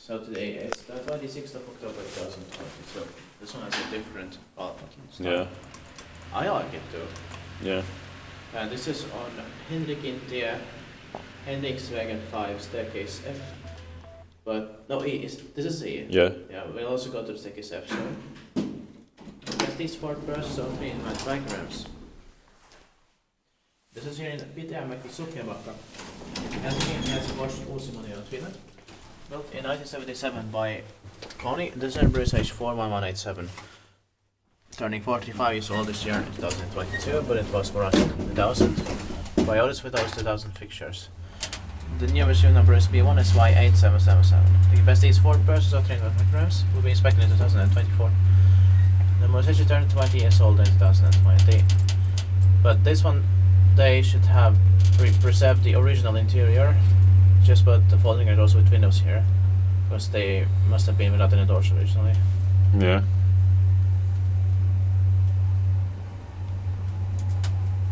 So today it's the 26th of October 2020, so this one has a different color style. Yeah. I like it too. Yeah. And this is on Henrikintie, Henriksvägen 5, staircase F. But no, E is, this is E. Yeah. Yeah, we'll also go to the staircase F, so. That's these 4 persons of 3 diagrams. This is here in Pitäjänmäki, Sukiabakka. Helsinki, uusimman Finland. Built in 1977 by Kone. The number is H41187. Turning 45 years old this year in 2022, but it was for us in 2000. By Otis with those 2000 fixtures. The new machine number is B1SY8777. The capacity is 4 persons or 3 grams. Will be inspected in 2024. The motorcycle turned 20 years old in 2020. But this one, they should have preserved the original interior. Just put the folding doors with windows here. Because they must have been without any doors originally. Yeah.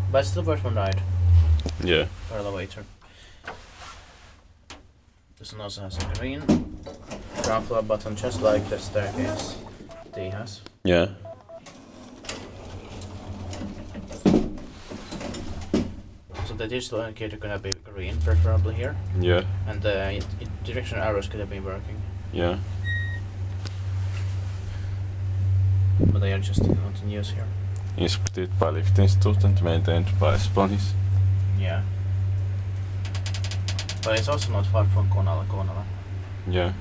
But still worth one ride. Yeah. For elevator. This one also has a green ground floor button, just like the staircase D has. Yeah. So the digital indicator could have been green, preferably here. Yeah. And the direction arrows could have been working. Yeah. But they are just not in use here. Inspected by Lift Institute and maintained by Sponis. Yeah. But it's also not far from Kone. Yeah.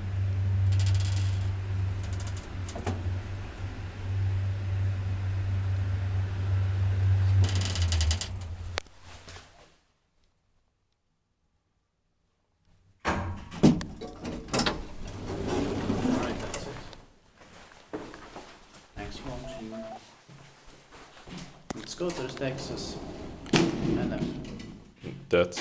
Alright, that's it. Thanks for watching. Let's go to the Texas and That's